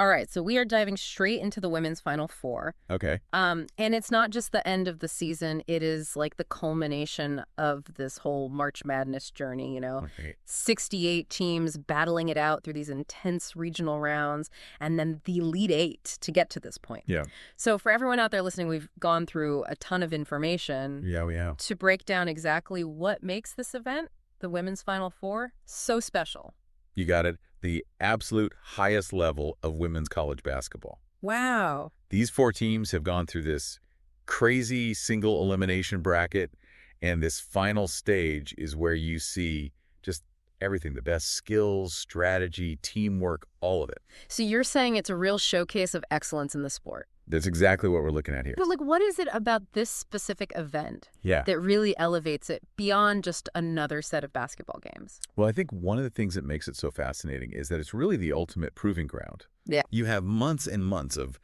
All right, so we are diving straight into the women's Final Four. Okay. And it's not just the end of the season. It is like the culmination of this whole March Madness journey, 68 teams battling it out through these intense regional rounds, and then the Elite Eight to get to this point. Yeah. So for everyone out there listening, we've gone through a ton of information Yeah, we have. to break down exactly what makes this event, the women's Final Four, so special. You got it. The absolute highest level of women's college basketball. Wow. These 4 teams have gone through this crazy single elimination bracket, and this final stage is where you see just everything, the best skills, strategy, teamwork, all of it. So you're saying it's a real showcase of excellence in the sport. That's exactly what we're looking at here. But what is it about this specific event Yeah. that really elevates it beyond just another set of basketball games? Well, I think one of the things that makes it so fascinating is that it's really the ultimate proving ground. Yeah. You have months and months of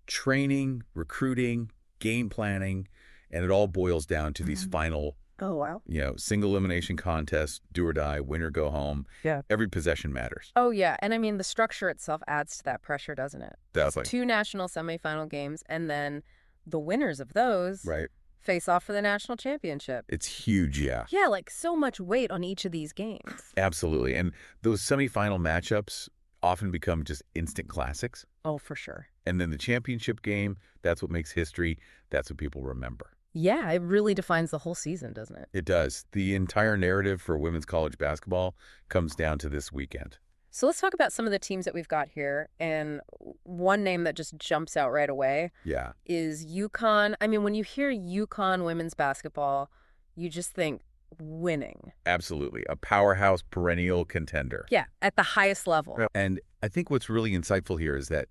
training, recruiting, game planning, and it all boils down to these final, Oh, wow. single elimination contests, do or die, win or go home. Yeah. Every possession matters. Oh, yeah. And I mean, the structure itself adds to that pressure, doesn't it? That's like, 2 national semifinal games, and then the winners of those right. face off for the national championship. It's huge, yeah. Yeah, so much weight on each of these games. Absolutely. And those semifinal matchups often become just instant classics. Oh, for sure. And then the championship game, that's what makes history. That's what people remember. Yeah, it really defines the whole season, doesn't it? It does. The entire narrative for women's college basketball comes down to this weekend. So let's talk about some of the teams that we've got here. And one name that just jumps out right away Yeah. is UConn. I mean, when you hear UConn women's basketball, you just think winning. Absolutely. A powerhouse perennial contender. Yeah, at the highest level. And I think what's really insightful here is that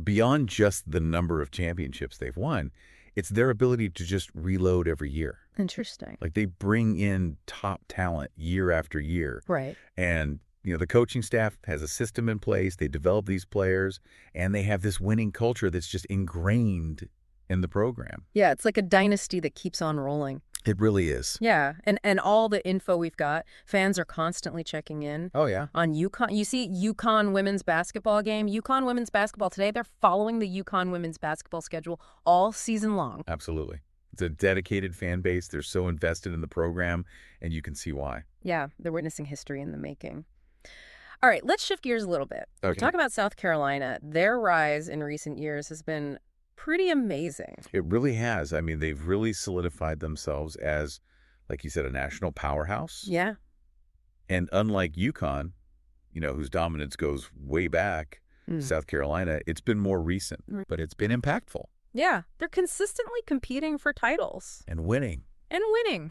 beyond just the number of championships they've won, it's their ability to just reload every year. Interesting. Like they bring in top talent year after year. Right. And, the coaching staff has a system in place. They develop these players, and they have this winning culture that's just ingrained in the program. Yeah, it's like a dynasty that keeps on rolling. It really is. Yeah, and all the info we've got, fans are constantly checking in. Oh, yeah. On UConn. You see UConn women's basketball game. UConn women's basketball today, they're following the UConn women's basketball schedule all season long. Absolutely. It's a dedicated fan base. They're so invested in the program, and you can see why. Yeah, they're witnessing history in the making. All right, let's shift gears a little bit. Okay. Talk about South Carolina. Their rise in recent years has been pretty amazing. It really has. I mean, they've really solidified themselves as, like you said, a national powerhouse. Yeah. And unlike UConn, whose dominance goes way back, South Carolina, it's been more recent, but it's been impactful. Yeah, they're consistently competing for titles. And winning.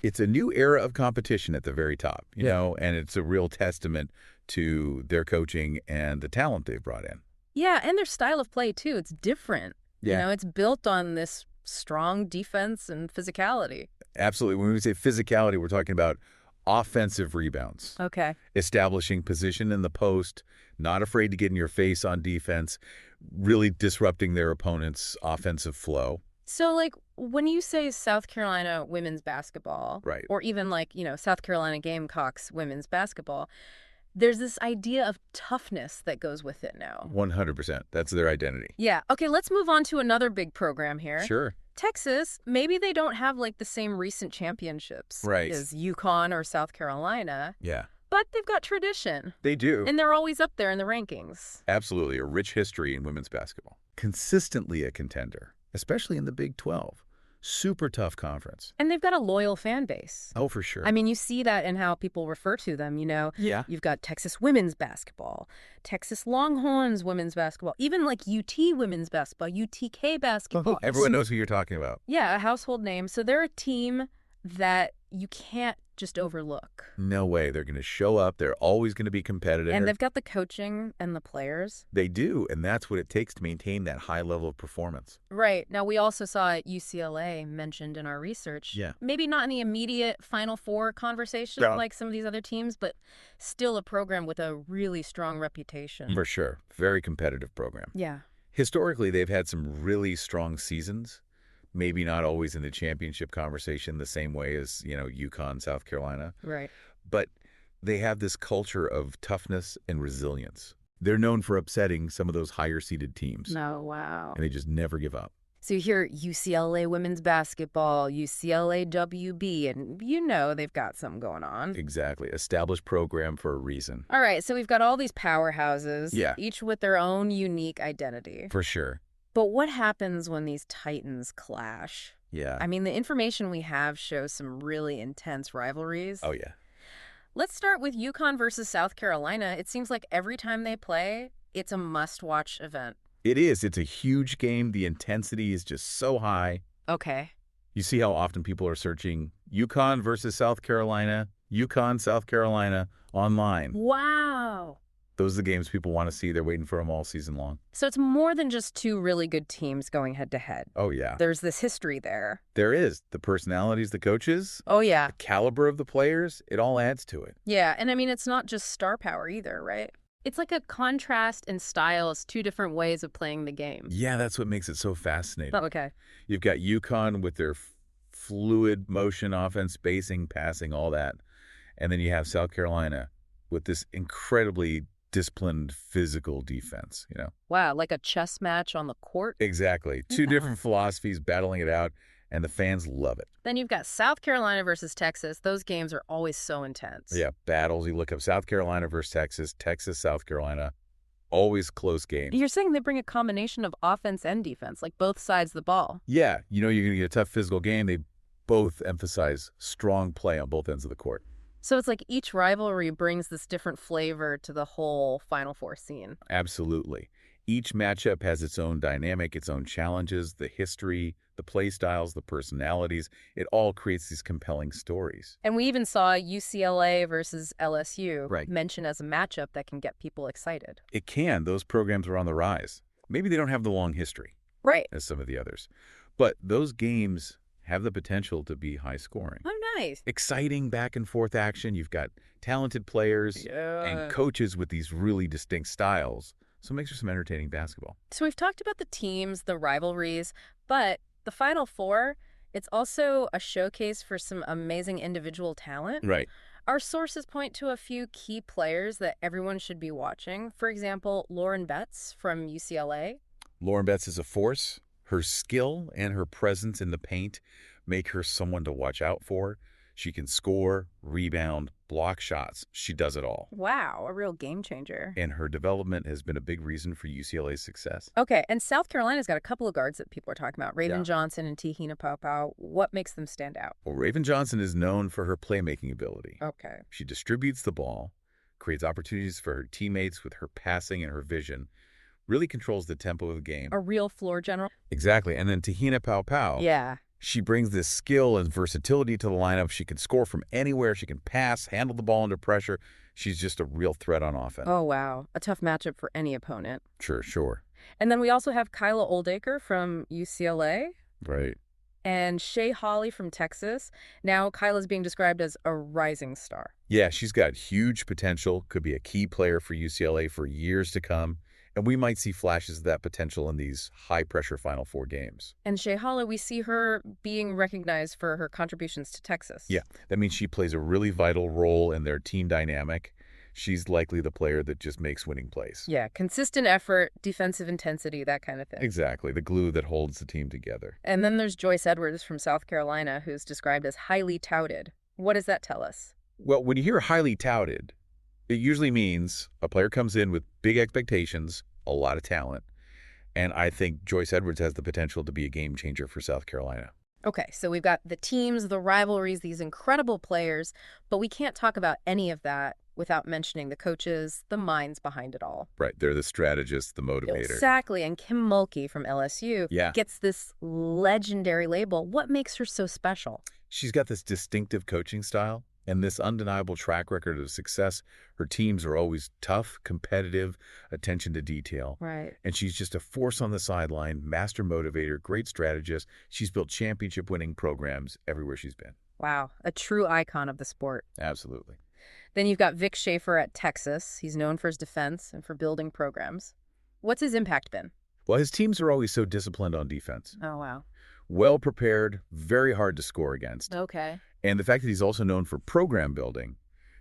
It's a new era of competition at the very top, and it's a real testament to their coaching and the talent they've brought in. Yeah, and their style of play, too. It's different. Yeah. It's built on this strong defense and physicality. Absolutely. When we say physicality, we're talking about offensive rebounds. Okay. Establishing position in the post, not afraid to get in your face on defense, really disrupting their opponent's offensive flow. So, when you say South Carolina women's basketball, right, or even South Carolina Gamecocks women's basketball, there's this idea of toughness that goes with it now. 100%. That's their identity. Yeah. Okay, let's move on to another big program here. Sure. Texas, maybe they don't have the same recent championships as UConn or South Carolina. Yeah. But they've got tradition. They do. And they're always up there in the rankings. Absolutely. A rich history in women's basketball. Consistently a contender, especially in the Big 12. Super tough conference. And they've got a loyal fan base. Oh, for sure. I mean, you see that in how people refer to them, Yeah. You've got Texas women's basketball, Texas Longhorns women's basketball, even UT women's basketball, UTK basketball. Everyone knows who you're talking about. Yeah, a household name. So they're a team that you can't just overlook. No way. They're going to show up. They're always going to be competitive. And they've got the coaching and the players. They do, and that's what it takes to maintain that high level of performance. Right. Now, we also saw UCLA mentioned in our research. Yeah. Maybe not in the immediate Final Four conversation like some of these other teams, but still a program with a really strong reputation. For sure. Very competitive program. Yeah. Historically, they've had some really strong seasons. Maybe not always in the championship conversation the same way as, UConn, South Carolina. Right. But they have this culture of toughness and resilience. They're known for upsetting some of those higher-seeded teams, No, wow. and they just never give up. So you hear UCLA women's basketball, UCLA WB, and they've got something going on. Exactly. Established program for a reason. All right, so we've got all these powerhouses, Yeah. each with their own unique identity. For sure. But what happens when these titans clash? Yeah. I mean, the information we have shows some really intense rivalries. Oh, yeah. Let's start with UConn versus South Carolina. It seems like every time they play, it's a must-watch event. It is. It's a huge game. The intensity is just so high. Okay. You see how often people are searching UConn versus South Carolina, UConn, South Carolina online. Wow. Those are the games people want to see. They're waiting for them all season long. So it's more than just two really good teams going head-to-head. Oh, yeah. There's this history there. There is. The personalities, the coaches, Oh, yeah. the caliber of the players, it all adds to it. Yeah, and I mean, it's not just star power either, right? It's like a contrast in styles, two different ways of playing the game. Yeah, that's what makes it so fascinating. Oh, okay. You've got UConn with their fluid motion, offense, spacing, passing, all that. And then you have South Carolina with this incredibly disciplined physical defense, Wow, like a chess match on the court? Exactly. Two different philosophies battling it out, and the fans love it. Then you've got South Carolina versus Texas. Those games are always so intense. Yeah, battles. You look up South Carolina versus Texas, Texas, South Carolina, always close games. You're saying they bring a combination of offense and defense, like both sides of the ball. Yeah, you're going to get a tough physical game. They both emphasize strong play on both ends of the court. So it's like each rivalry brings this different flavor to the whole Final Four scene. Absolutely. Each matchup has its own dynamic, its own challenges, the history, the play styles, the personalities. It all creates these compelling stories. And we even saw UCLA versus LSU Right. mentioned as a matchup that can get people excited. It can. Those programs are on the rise. Maybe they don't have the long history Right. as some of the others, but those games have the potential to be high scoring. Oh, nice. Exciting back and forth action. You've got talented players and coaches with these really distinct styles. So it makes for some entertaining basketball. So we've talked about the teams, the rivalries, but the Final Four, it's also a showcase for some amazing individual talent. Right. Our sources point to a few key players that everyone should be watching. For example, Lauren Betts from UCLA. Lauren Betts is a force. Her skill and her presence in the paint make her someone to watch out for. She can score, rebound, block shots. She does it all. Wow, a real game changer. And her development has been a big reason for UCLA's success. Okay, and South Carolina's got a couple of guards that people are talking about. Raven Yeah. Johnson and Tehina Paopao. What makes them stand out? Well, Raven Johnson is known for her playmaking ability. Okay. She distributes the ball, creates opportunities for her teammates with her passing and her vision, really controls the tempo of the game. A real floor general? Exactly. And then Tehina Paopao. Yeah. She brings this skill and versatility to the lineup. She can score from anywhere. She can pass, handle the ball under pressure. She's just a real threat on offense. Oh, wow. A tough matchup for any opponent. Sure. And then we also have Kyla Oldacre from UCLA Right. and Shea Hawley from Texas. Now Kyla's being described as a rising star. Yeah, she's got huge potential, could be a key player for UCLA for years to come. And we might see flashes of that potential in these high-pressure Final Four games. And Shea Hawley, we see her being recognized for her contributions to Texas. Yeah, that means she plays a really vital role in their team dynamic. She's likely the player that just makes winning plays. Yeah, consistent effort, defensive intensity, that kind of thing. Exactly, the glue that holds the team together. And then there's Joyce Edwards from South Carolina, who's described as highly touted. What does that tell us? Well, when you hear highly touted, it usually means a player comes in with big expectations, a lot of talent, and I think Joyce Edwards has the potential to be a game changer for South Carolina. Okay, so we've got the teams, the rivalries, these incredible players, but we can't talk about any of that without mentioning the coaches, the minds behind it all. Right, they're the strategists, the motivator. Exactly, and Kim Mulkey from LSU gets this legendary label. What makes her so special? She's got this distinctive coaching style and this undeniable track record of success. Her teams are always tough, competitive, attention to detail. Right. And she's just a force on the sideline, master motivator, great strategist. She's built championship-winning programs everywhere she's been. Wow, a true icon of the sport. Absolutely. Then you've got Vic Schaefer at Texas. He's known for his defense and for building programs. What's his impact been? Well, his teams are always so disciplined on defense. Oh, wow. Well prepared, very hard to score against. Okay. And the fact that he's also known for program building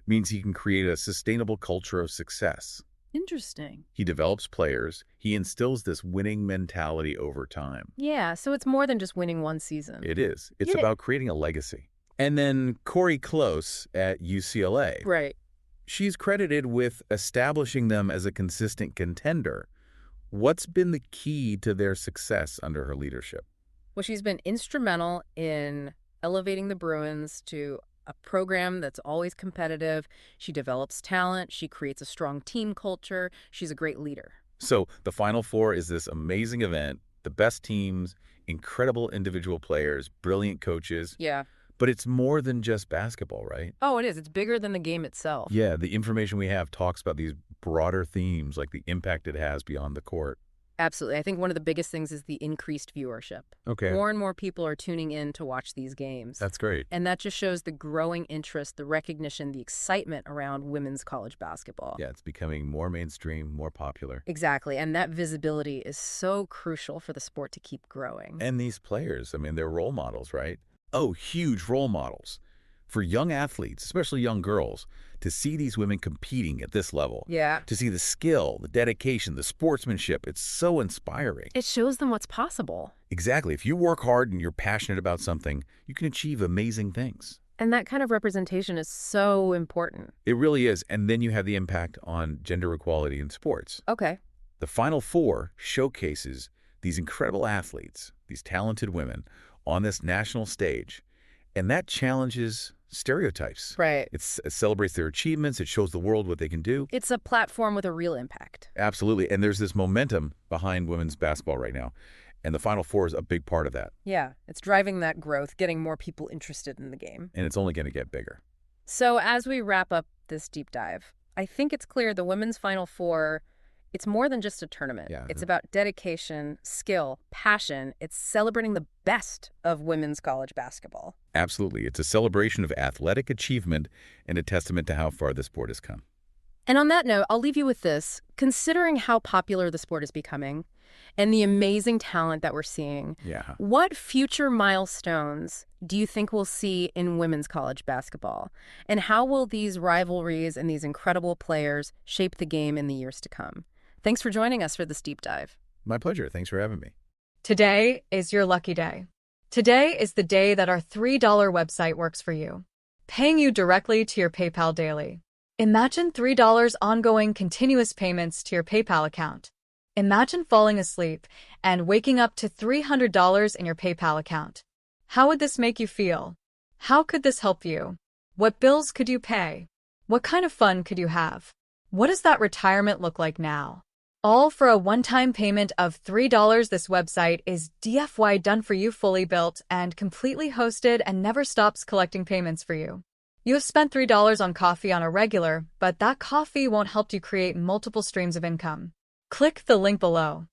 means he can create a sustainable culture of success. Interesting. He develops players. He instills this winning mentality over time. Yeah, so it's more than just winning one season. It is. It's about creating a legacy. And then Corey Close at UCLA. Right. She's credited with establishing them as a consistent contender. What's been the key to their success under her leadership? Well, she's been instrumental in elevating the Bruins to a program that's always competitive. She develops talent. She creates a strong team culture. She's a great leader. So the Final Four is this amazing event, the best teams, incredible individual players, brilliant coaches. Yeah. But it's more than just basketball, right? Oh, it is. It's bigger than the game itself. Yeah, the information we have talks about these broader themes, like the impact it has beyond the court. Absolutely. I think one of the biggest things is the increased viewership. Okay. More and more people are tuning in to watch these games. That's great. And that just shows the growing interest, the recognition, the excitement around women's college basketball. Yeah, it's becoming more mainstream, more popular. Exactly. And that visibility is so crucial for the sport to keep growing. And these players, I mean, they're role models, right? Oh, huge role models. For young athletes, especially young girls, to see these women competing at this level. Yeah. To see the skill, the dedication, the sportsmanship, it's so inspiring. It shows them what's possible. Exactly. If you work hard and you're passionate about something, you can achieve amazing things. And that kind of representation is so important. It really is. And then you have the impact on gender equality in sports. Okay. The Final Four showcases these incredible athletes, these talented women, on this national stage. And that challenges stereotypes. Right. It celebrates their achievements. It shows the world what they can do. It's a platform with a real impact. Absolutely. And there's this momentum behind women's basketball right now. And the Final Four is a big part of that. Yeah. It's driving that growth, getting more people interested in the game. And it's only going to get bigger. So as we wrap up this deep dive, I think it's clear the women's Final Four, it's more than just a tournament. Yeah. It's about dedication, skill, passion. It's celebrating the best of women's college basketball. Absolutely. It's a celebration of athletic achievement and a testament to how far the sport has come. And on that note, I'll leave you with this. Considering how popular the sport is becoming and the amazing talent that we're seeing, what future milestones do you think we'll see in women's college basketball? And how will these rivalries and these incredible players shape the game in the years to come? Thanks for joining us for this deep dive. My pleasure. Thanks for having me. Today is your lucky day. Today is the day that our $3 website works for you, paying you directly to your PayPal daily. Imagine $3 ongoing continuous payments to your PayPal account. Imagine falling asleep and waking up to $300 in your PayPal account. How would this make you feel? How could this help you? What bills could you pay? What kind of fun could you have? What does that retirement look like now? All for a one-time payment of $3. This website is DFY done for you, fully built and completely hosted, and never stops collecting payments for you. You have spent $3 on coffee on a regular, but that coffee won't help you create multiple streams of income. Click the link below.